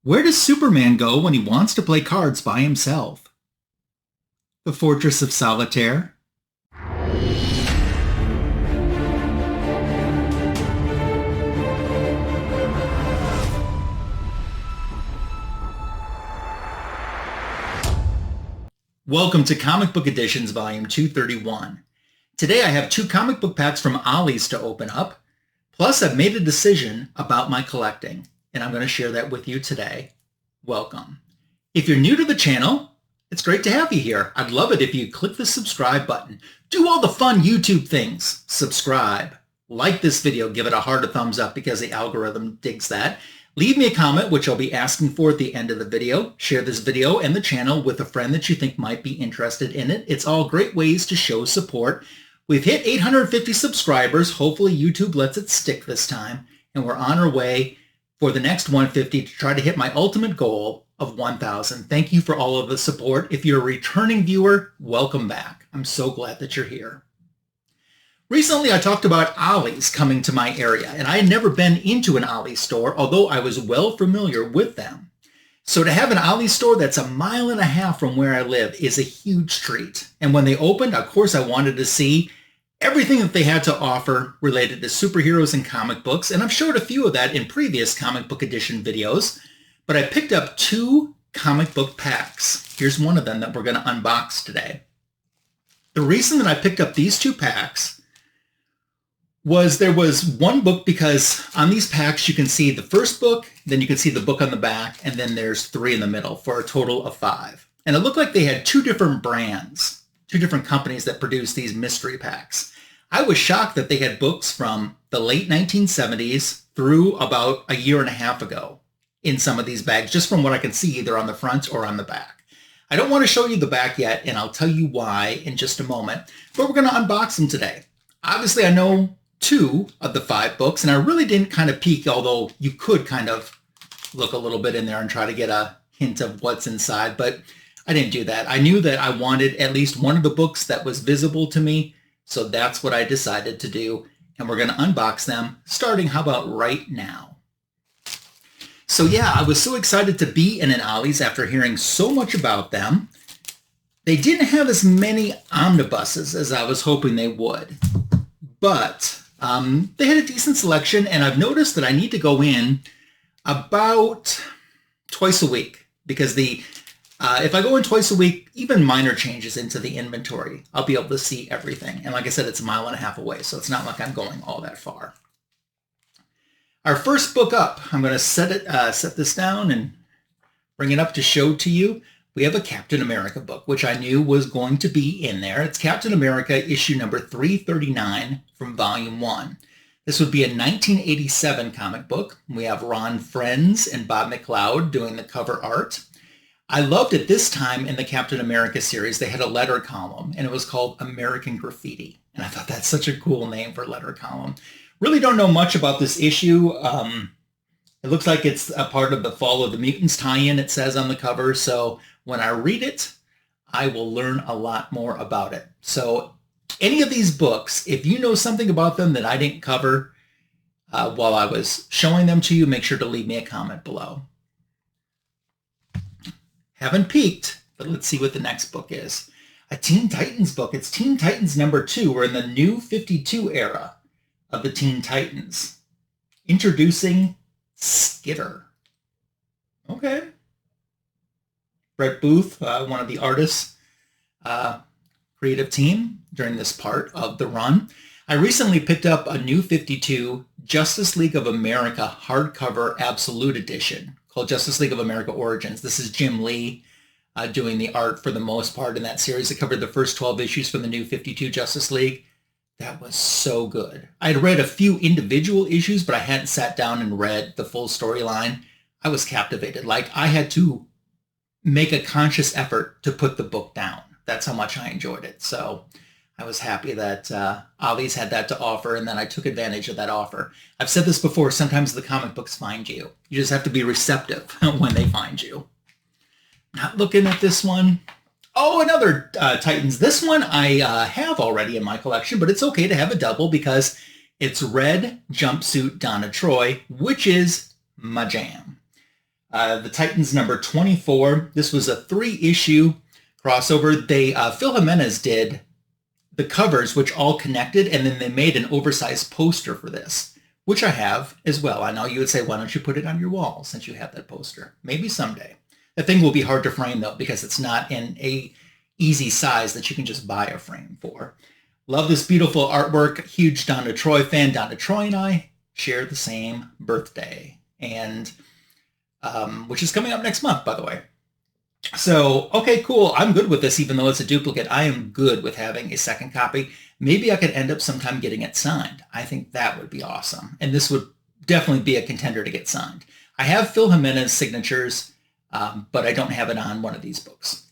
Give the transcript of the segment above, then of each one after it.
Where does Superman go when he wants to play cards by himself? The Fortress of Solitaire? Welcome to Comic Book Editions Volume 231. Today I have 2 comic book packs from Ollies to open up, plus I've made a decision about my collecting, and I'm going to share that with you today. Welcome. If you're new to the channel, it's great to have you here. I'd love it if you click the subscribe button. Do all the fun YouTube things. Subscribe. Like this video. Give it a heart, a thumbs up because the algorithm digs that. Leave me a comment, which I'll be asking for at the end of the video. Share this video and the channel with a friend that you think might be interested in it. It's all great ways to show support. We've hit 850 subscribers. Hopefully YouTube lets it stick this time. And we're on our way for the next 150 to try to hit my ultimate goal of 1,000. Thank you for all of the support. If you're a returning viewer, welcome back. I'm so glad that you're here. Recently, I talked about Ollies coming to my area, and I had never been into an Ollies store, although I was well familiar with them. So to have an Ollies store that's 1.5 miles from where I live is a huge treat. And when they opened, of course, I wanted to see everything that they had to offer related to superheroes and comic books, and I've showed a few of that in previous comic book edition videos, but I picked up 2 comic book packs. Here's one of them that we're going to unbox today. The reason that I picked up these 2 packs was there was one book, because on these packs you can see the first book, then you can see the book on the back, and then there's 3 in the middle for a total of 5. And it looked like they had 2 different brands, 2 different companies that produce these mystery packs. I was shocked that they had books from the late 1970s through about 1.5 years ago in some of these bags, just from what I can see either on the front or on the back. I don't want to show you the back yet, and I'll tell you why in just a moment, but we're going to unbox them today. Obviously, I know 2 of the 5 books, and I really didn't kind of peek, although you could kind of look a little bit in there and try to get a hint of what's inside, but I didn't do that. I knew that I wanted at least one of the books that was visible to me, so that's what I decided to do, and we're going to unbox them, starting, how about right now? So yeah, I was so excited to be in an Ollies after hearing so much about them. They didn't have as many omnibuses as I was hoping they would, but they had a decent selection, and I've noticed that I need to go in about twice a week, because if I go in twice a week, even minor changes into the inventory, I'll be able to see everything. And like I said, it's 1.5 miles away, so it's not like I'm going all that far. Our first book up, I'm going to set this down and bring it up to show to you. We have a Captain America book, which I knew was going to be in there. It's Captain America issue number 339 from Volume 1. This would be a 1987 comic book. We have Ron Frenz and Bob McLeod doing the cover art. I loved it this time in the Captain America series. They had a letter column, and it was called American Graffiti. And I thought that's such a cool name for a letter column. Really don't know much about this issue. It looks like it's a part of the Fall of the Mutants tie-in, it says on the cover. So when I read it, I will learn a lot more about it. So any of these books, if you know something about them that I didn't cover while I was showing them to you, make sure to leave me a comment below. Haven't peeked, but let's see what the next book is. A Teen Titans book. It's Teen Titans number 2. We're in the new 52 era of the Teen Titans. Introducing Skitter. Okay. Brett Booth, one of the artists, creative team during this part of the run. I recently picked up a new 52 Justice League of America hardcover absolute edition called Justice League of America Origins. This is Jim Lee doing the art for the most part in that series. It covered the first 12 issues from the new 52 Justice League. That was so good. I had read a few individual issues, but I hadn't sat down and read the full storyline. I was captivated. Like, I had to make a conscious effort to put the book down. That's how much I enjoyed it. So I was happy that Ollies had that to offer, and then I took advantage of that offer. I've said this before, sometimes the comic books find you. You just have to be receptive when they find you. Not looking at this one. Oh, another Titans. This one I have already in my collection, but it's okay to have a double because it's Red Jumpsuit Donna Troy, which is my jam. The Titans number 24. This was a 3-issue crossover. Phil Jimenez did the covers, which all connected, and then they made an oversized poster for this, which I have as well. I know you would say, why don't you put it on your wall since you have that poster? Maybe someday. The thing will be hard to frame, though, because it's not in a easy size that you can just buy a frame for. Love this beautiful artwork. Huge Donna Troy fan. Donna Troy and I share the same birthday, and which is coming up next month, by the way. So, okay, cool. I'm good with this, even though it's a duplicate. I am good with having a second copy. Maybe I could end up sometime getting it signed. I think that would be awesome. And this would definitely be a contender to get signed. I have Phil Jimenez signatures, but I don't have it on one of these books.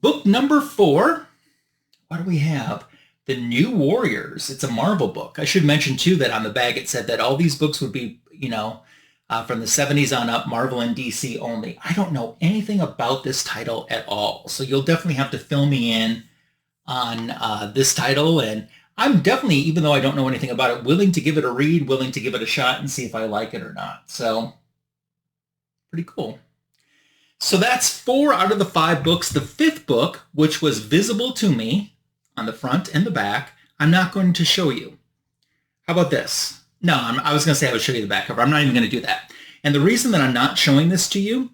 Book number 4. What do we have? The New Warriors. It's a Marvel book. I should mention, too, that on the bag it said that all these books would be, from the 70s on up, Marvel and DC only. I don't know anything about this title at all, so you'll definitely have to fill me in on this title, and I'm definitely, even though I don't know anything about it, willing to give it a read, willing to give it a shot and see if I like it or not. So, pretty cool. So that's 4 out of the 5 books. The 5th book, which was visible to me on the front and the back, I'm not going to show you. How about this? No, I was going to say I would show you the back cover. I'm not even going to do that. And the reason that I'm not showing this to you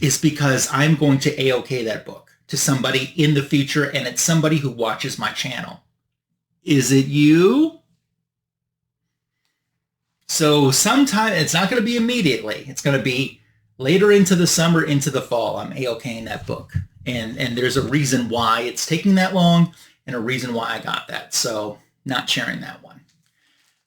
is because I'm going to AOK that book to somebody in the future, and it's somebody who watches my channel. Is it you? So sometime, it's not going to be immediately. It's going to be later into the summer, into the fall. I'm AOKing that book. And there's a reason why it's taking that long and a reason why I got that. So not sharing that one.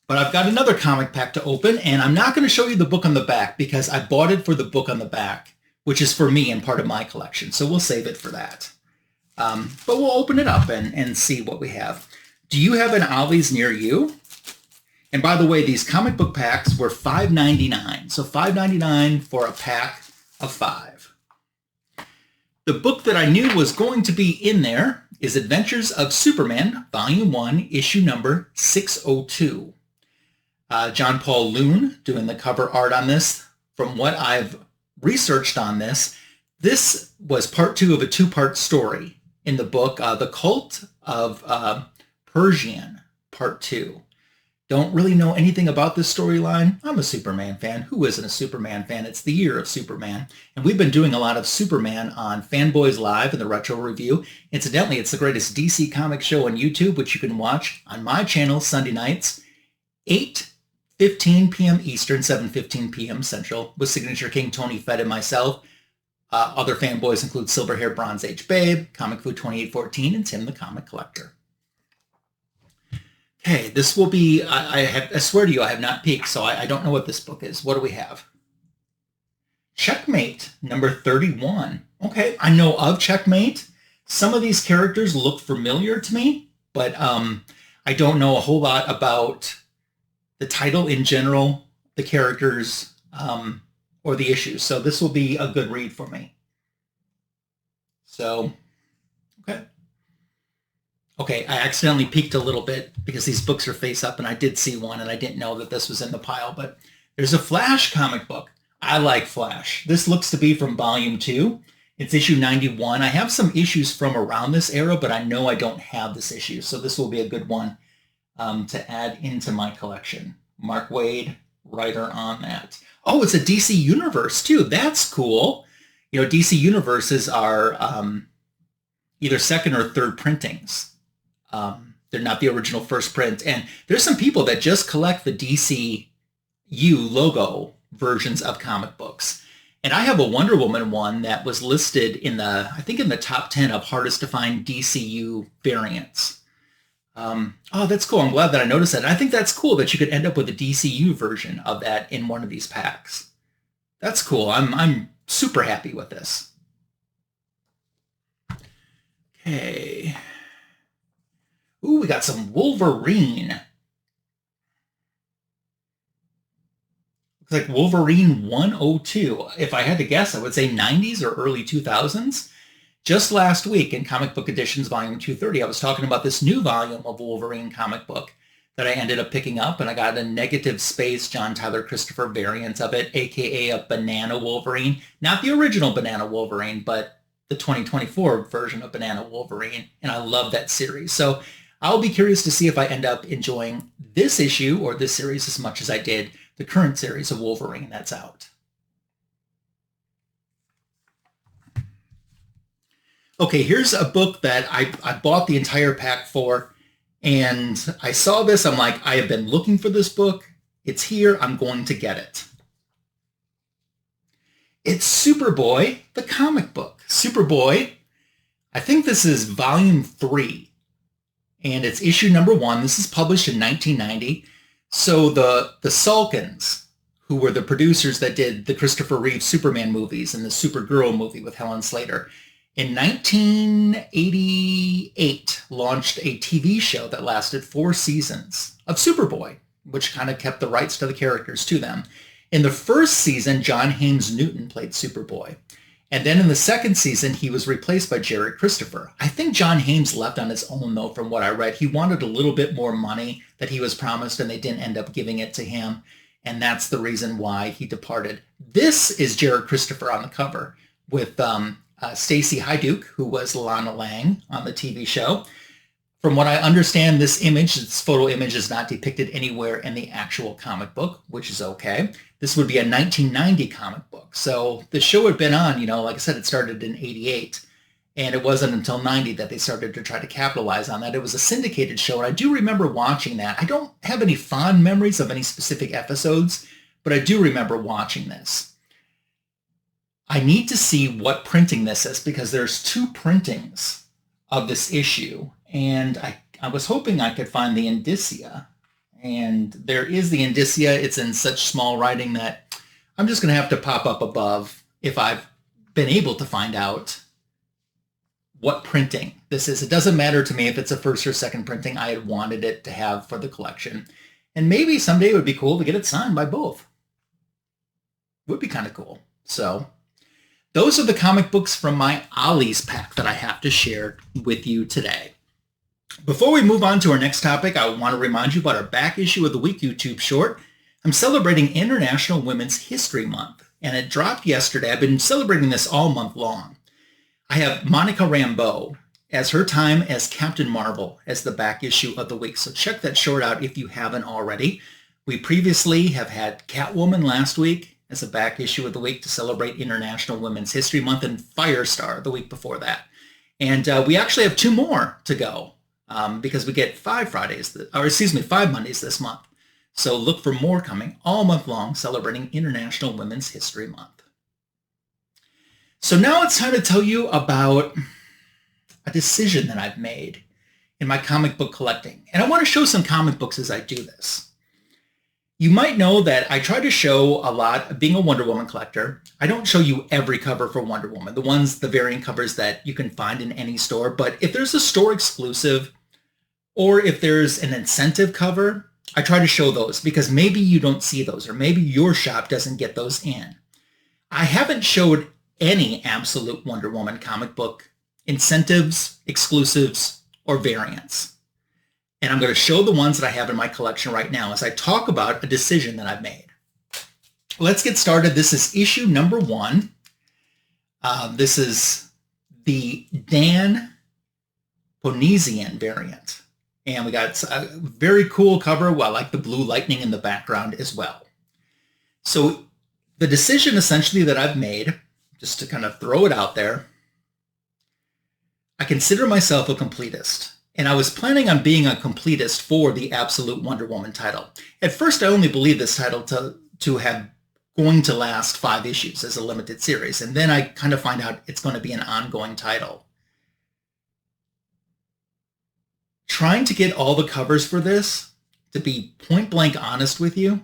But I've got another comic pack to open, and I'm not going to show you the book on the back because I bought it for the book on the back, which is for me and part of my collection. So we'll save it for that. But we'll open it up and see what we have. Do you have an Ollies near you? And by the way, these comic book packs were $5.99. So $5.99 for a pack of 5. The book that I knew was going to be in there is Adventures of Superman, Volume 1, issue number 602. John Paul Loon doing the cover art on this. From what I've researched on this, this was part 2 of a 2-part story in the book, The Cult of Persian, part 2. Don't really know anything about this storyline. I'm a Superman fan. Who isn't a Superman fan? It's the year of Superman. And we've been doing a lot of Superman on Fanboys Live and the Retro Review. Incidentally, it's the greatest DC comic show on YouTube, which you can watch on my channel Sunday nights, 8:15 p.m. Eastern, 7:15 p.m. Central, with Signature King Tony Fett and myself. Other fanboys include Silverhair Bronze Age Babe, Comic Food 2814, and Tim the Comic Collector. Okay, this will be, I swear to you, I have not peeked, so I don't know what this book is. What do we have? Checkmate, number 31. Okay, I know of Checkmate. Some of these characters look familiar to me, but I don't know a whole lot about the title in general, the characters, or the issues. So this will be a good read for me. So, okay. Okay, I accidentally peeked a little bit because these books are face up, and I did see one, and I didn't know that this was in the pile, but there's a Flash comic book. I like Flash. This looks to be from Volume 2. It's issue 91. I have some issues from around this era, but I know I don't have this issue, so this will be a good one to add into my collection. Mark Waid, writer on that. Oh, it's a DC Universe, too. That's cool. You know, DC Universes are either second or third printings. They're not the original first print. And there's some people that just collect the DCU logo versions of comic books. And I have a Wonder Woman one that was listed in the, I think in the top 10 of hardest to find DCU variants. Oh, that's cool. I'm glad that I noticed that. And I think that's cool that you could end up with a DCU version of that in one of these packs. That's cool. I'm super happy with this. Okay. Ooh, we got some Wolverine. Looks like Wolverine 102. If I had to guess, I would say 90s or early 2000s. Just last week in Comic Book Editions Volume 230, I was talking about this new volume of Wolverine comic book that I ended up picking up, and I got a negative space John Tyler Christopher variant of it, aka a Banana Wolverine. Not the original Banana Wolverine, but the 2024 version of Banana Wolverine, and I love that series. So I'll be curious to see if I end up enjoying this issue or this series as much as I did the current series of Wolverine that's out. Okay, here's a book that I bought the entire pack for, and I saw this. I'm like, I have been looking for this book. It's here. I'm going to get it. It's Superboy, the comic book. Superboy, I think this is volume 3, and it's issue number 1. This is published in 1990. So the Salkins, who were the producers that did the Christopher Reeve Superman movies and the Supergirl movie with Helen Slater, in 1988 launched a TV show that lasted 4 seasons of Superboy, which kind of kept the rights to the characters to them. In the first season, John Haynes Newton played Superboy. And then in the second season, he was replaced by Jared Christopher. I think John Haynes left on his own, though, from what I read. He wanted a little bit more money that he was promised, and they didn't end up giving it to him. And that's the reason why he departed. This is Jared Christopher on the cover with Stacey Hyduke, who was Lana Lang on the TV show. From what I understand, this photo image is not depicted anywhere in the actual comic book, which is okay. This would be a 1990 comic book. So the show had been on, like I said, it started in 88, and it wasn't until 90 that they started to try to capitalize on that. It was a syndicated show, and I do remember watching that. I don't have any fond memories of any specific episodes, but I do remember watching this. I need to see what printing this is, because there's 2 printings of this issue, and I was hoping I could find the indicia, and there is the indicia. It's in such small writing that I'm just going to have to pop up above if I've been able to find out what printing this is. It doesn't matter to me if it's a first or second printing. I had wanted it to have for the collection, and maybe someday it would be cool to get it signed by both. Would be kind of cool. So those are the comic books from my Ollies pack that I have to share with you today. Before we move on to our next topic, I want to remind you about our back issue of the week YouTube short. I'm celebrating International Women's History Month, and it dropped yesterday. I've been celebrating this all month long. I have Monica Rambeau as her time as Captain Marvel as the back issue of the week, so check that short out if you haven't already. We previously have had Catwoman last week as a back issue of the week to celebrate International Women's History Month, and Firestar the week before that. And we actually have 2 more to go because we get 5 Mondays this month. So look for more coming all month long, celebrating International Women's History Month. So now it's time to tell you about a decision that I've made in my comic book collecting. And I want to show some comic books as I do this. You might know that I try to show a lot, being a Wonder Woman collector, I don't show you every cover for Wonder Woman, the variant covers that you can find in any store. But if there's a store exclusive, or if there's an incentive cover, I try to show those, because maybe you don't see those, or maybe your shop doesn't get those in. I haven't showed any absolute Wonder Woman comic book incentives, exclusives, or variants. And I'm going to show the ones that I have in my collection right now as I talk about a decision that I've made. Let's get started. This is issue number 1. This is the Dan Panosian variant. And we got a very cool cover. Well, I like the blue lightning in the background as well. So the decision essentially that I've made, just to kind of throw it out there, I consider myself a completist. And I was planning on being a completist for the Absolute Wonder Woman title. At first, I only believed this title to have going to last 5 issues as a limited series. And then I kind of find out it's going to be an ongoing title. Trying to get all the covers for this, to be point blank honest with you,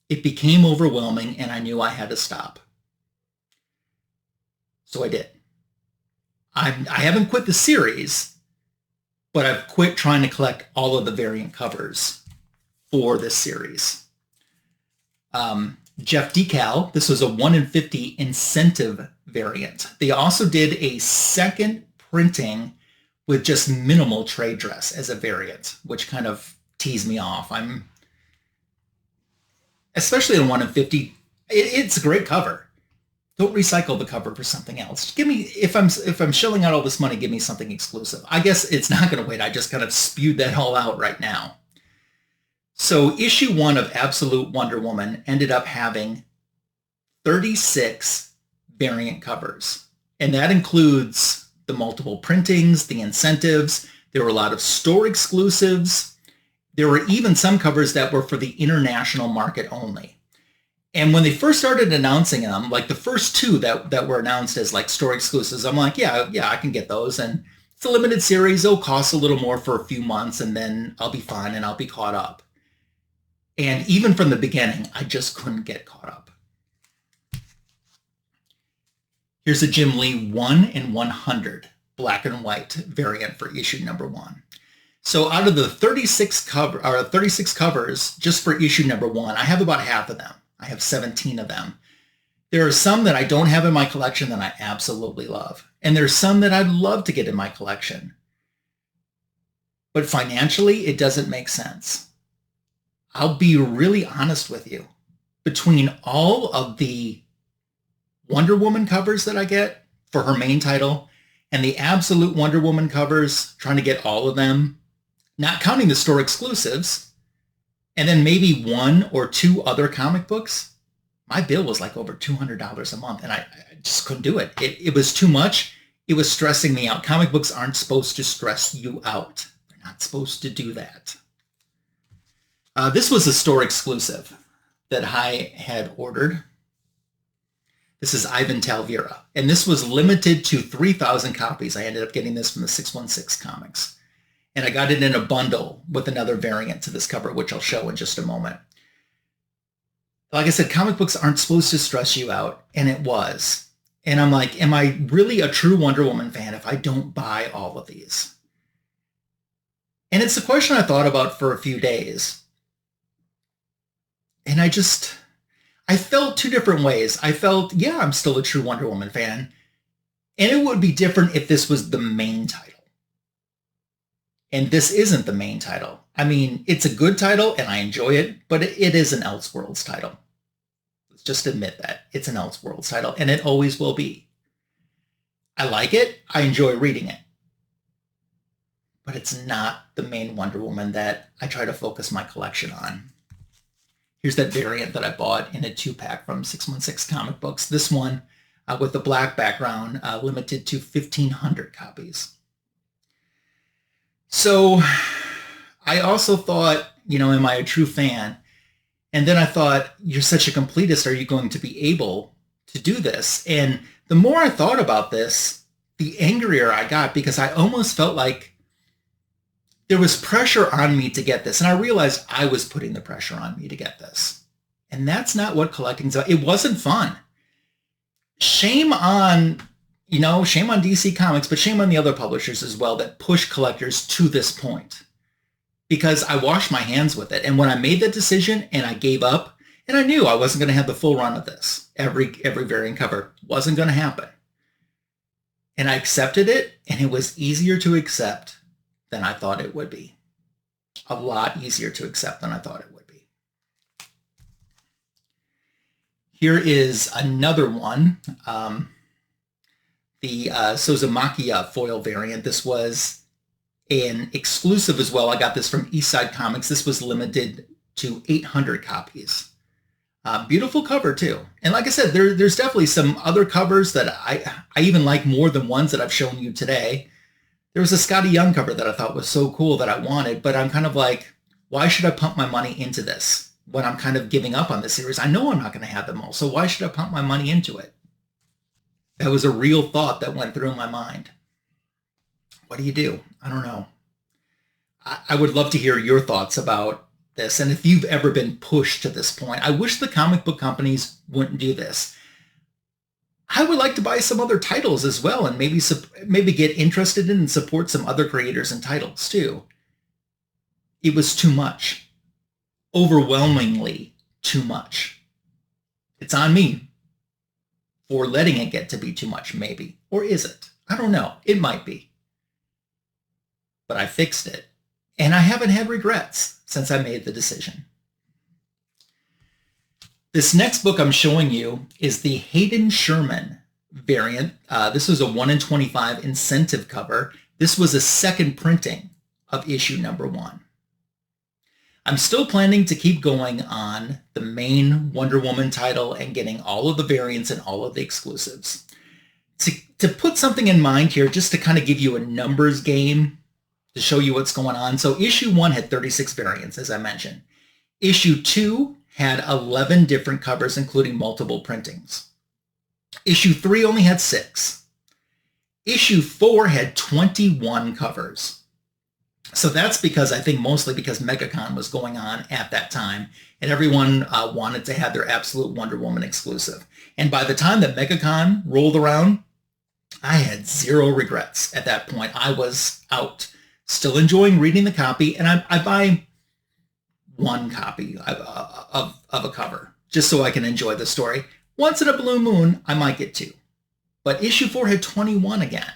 it became overwhelming and I knew I had to stop. So I did. I haven't quit the series, but I've quit trying to collect all of the variant covers for this series. Jeff Dekal, this was a 1 in 50 incentive variant. They also did a second printing with just minimal trade dress as a variant, which kind of tease me off. Especially in 1 in 50, it's a great cover. Don't recycle the cover for something else. Give me, if I'm shelling out all this money, give me something exclusive. I guess it's not going to wait. I just kind of spewed that all out right now. So issue 1 of Absolute Wonder Woman ended up having 36 variant covers. And that includes the multiple printings, the incentives. There were a lot of store exclusives. There were even some covers that were for the international market only. And when they first started announcing them, like the first 2 that were announced as like store exclusives, I'm like, yeah, I can get those. And it's a limited series. It'll cost a little more for a few months, and then I'll be fine and I'll be caught up. And even from the beginning, I just couldn't get caught up. Here's a Jim Lee 1 in 100 black and white variant for issue number 1. So out of the 36 covers just for issue number 1, I have about half of them. I have 17 of them. There are some that I don't have in my collection that I absolutely love. And there's some that I'd love to get in my collection. But financially, it doesn't make sense. I'll be really honest with you. Between all of the Wonder Woman covers that I get for her main title and the Absolute Wonder Woman covers, trying to get all of them, not counting the store exclusives, and then maybe 1 or 2 other comic books, my bill was like over $200 a month, and I just couldn't do it. It was too much. It was stressing me out. Comic books aren't supposed to stress you out. They're not supposed to do that. This was a store exclusive that I had ordered. This is Ivan Talavera, and this was limited to 3,000 copies. I ended up getting this from the 616 Comics. And I got it in a bundle with another variant to this cover, which I'll show in just a moment. Like I said, comic books aren't supposed to stress you out, and it was. And I'm like, am I really a true Wonder Woman fan if I don't buy all of these? And it's a question I thought about for a few days. And I felt 2 different ways. I felt, yeah, I'm still a true Wonder Woman fan. And it would be different if this was the main title. And this isn't the main title. I mean, it's a good title and I enjoy it, but it is an Elseworlds title. Let's just admit that. It's an Elseworlds title, and it always will be. I like it. I enjoy reading it. But it's not the main Wonder Woman that I try to focus my collection on. Here's that variant that I bought in a 2-pack from 616 Comic Books. This one with the black background, limited to 1,500 copies. So I also thought, am I a true fan? And then I thought, you're such a completist. Are you going to be able to do this? And the more I thought about this, the angrier I got, because I almost felt like there was pressure on me to get this. And I realized I was putting the pressure on me to get this. And that's not what collecting's about. It wasn't fun. Shame on DC Comics, but shame on the other publishers as well that push collectors to this point. Because I washed my hands with it. And when I made that decision and I gave up, and I knew I wasn't going to have the full run of this, every variant cover wasn't going to happen. And I accepted it, and it was easier to accept than I thought it would be. A lot easier to accept than I thought it would be. Here is another one. The Sozomakia foil variant. This was an exclusive as well. I got this from Eastside Comics. This was limited to 800 copies. Beautiful cover too. And like I said, there's definitely some other covers that I even like more than ones that I've shown you today. There was a Scotty Young cover that I thought was so cool that I wanted, but I'm kind of like, why should I pump my money into this when I'm kind of giving up on this series? I know I'm not going to have them all, so why should I pump my money into it? That was a real thought that went through my mind. What do? I don't know. I would love to hear your thoughts about this. And if you've ever been pushed to this point, I wish the comic book companies wouldn't do this. I would like to buy some other titles as well and maybe get interested in and support some other creators and titles too. It was too much. Overwhelmingly too much. It's on me for letting it get to be too much, maybe. Or is it? I don't know. It might be. But I fixed it. And I haven't had regrets since I made the decision. This next book I'm showing you is the Hayden Sherman variant. This was a 1 in 25 incentive cover. This was a second printing of issue number 1. I'm still planning to keep going on the main Wonder Woman title and getting all of the variants and all of the exclusives. To put something in mind here, just to kind of give you a numbers game to show you what's going on. So issue 1 had 36 variants, as I mentioned. Issue 2 had 11 different covers, including multiple printings. Issue 3 only had 6. Issue 4 had 21 covers. So that's because, I think mostly because MegaCon was going on at that time, and everyone wanted to have their absolute Wonder Woman exclusive. And by the time that MegaCon rolled around, I had 0 regrets at that point. I was out, still enjoying reading the copy, and I buy 1 copy of a cover just so I can enjoy the story. Once in a blue moon, I might get 2. But issue 4 had 21 again.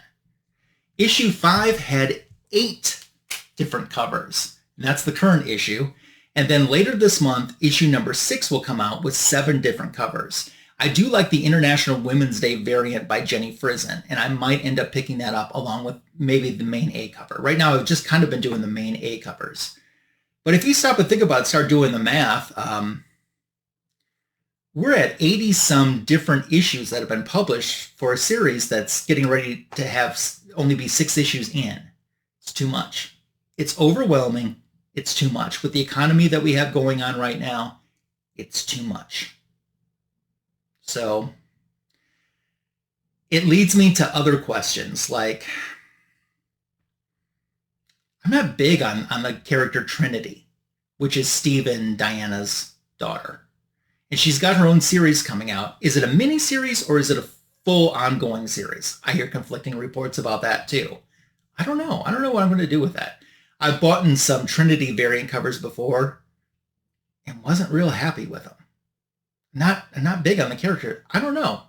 Issue 5 had 8 different covers. And that's the current issue. And then later this month, issue number 6 will come out with 7 different covers. I do like the International Women's Day variant by Jenny Frison, and I might end up picking that up along with maybe the main A cover. Right now, I've just kind of been doing the main A covers. But if you stop and think about it, start doing the math, we're at 80-some different issues that have been published for a series that's getting ready to have only be 6 issues in. It's too much. It's overwhelming. It's too much. With the economy that we have going on right now, it's too much. So it leads me to other questions like, I'm not big on the character Trinity, which is Steve and Diana's daughter. And she's got her own series coming out. Is it a mini-series or is it a full ongoing series? I hear conflicting reports about that too. I don't know. I don't know what I'm going to do with that. I've bought in some Trinity variant covers before and wasn't real happy with them. Not big on the character. I don't know.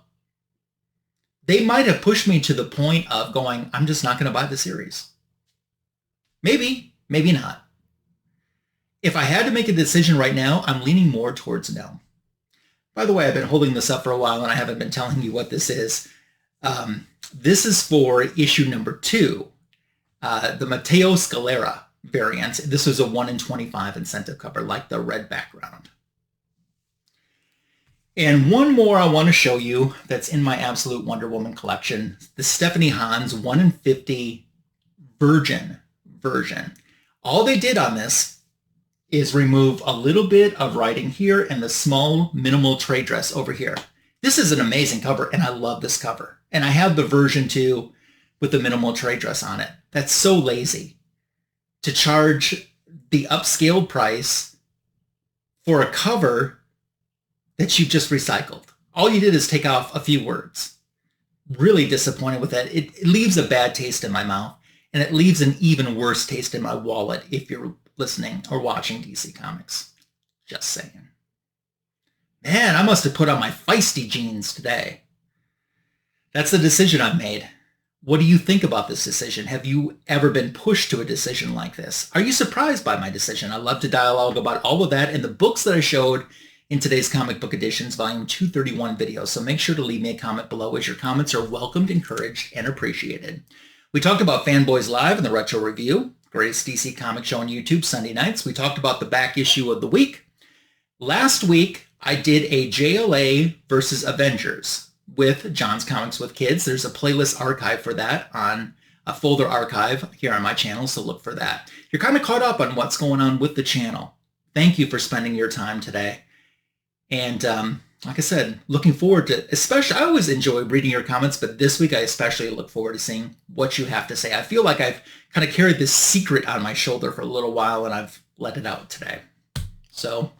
They might have pushed me to the point of going, I'm just not going to buy the series. Maybe, maybe not. If I had to make a decision right now, I'm leaning more towards no. By the way, I've been holding this up for a while and I haven't been telling you what this is. This is for issue number 2, the Matteo Scalera variant. This was a 1 in 25 incentive cover, like the red background. And one more I want to show you that's in my Absolute Wonder Woman collection, the Stephanie Hans 1 in 50 Virgin version. All they did on this is remove a little bit of writing here and the small minimal trade dress over here. This is an amazing cover, and I love this cover. And I have the version 2 with the minimal trade dress on it. That's so lazy to charge the upscaled price for a cover that you've just recycled. All you did is take off a few words. Really disappointed with that. It leaves a bad taste in my mouth, and it leaves an even worse taste in my wallet if you're listening or watching DC Comics. Just saying. Man, I must have put on my feisty jeans today. That's the decision I've made. What do you think about this decision? Have you ever been pushed to a decision like this? Are you surprised by my decision? I love to dialogue about all of that and the books that I showed in today's Comic Book Editions Volume 231 video. So make sure to leave me a comment below, as your comments are welcomed, encouraged, and appreciated. We talked about Fanboys Live and the Retro Review, greatest DC comic show on YouTube, Sunday nights. We talked about the back issue of the week. Last week, I did a JLA versus Avengers with John's Comics with Kids. There's a playlist archive for that on a folder archive here on my channel, so look for that. You're kind of caught up on what's going on with the channel. Thank you for spending your time today. And like I said, looking forward to, especially, I always enjoy reading your comments, but this week I especially look forward to seeing what you have to say. I feel like I've kind of carried this secret on my shoulder for a little while, and I've let it out today. So,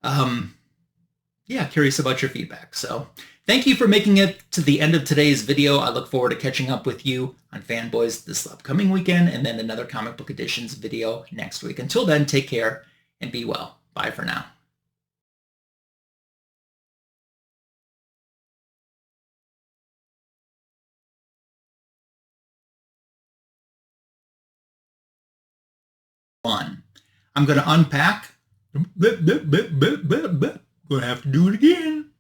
yeah, curious about your feedback. So thank you for making it to the end of today's video. I look forward to catching up with you on Fanboys this upcoming weekend, and then another Comic Book Editions video next week. Until then, take care and be well. Bye for now. fun. I'm going to unpack. Gonna have to do it again.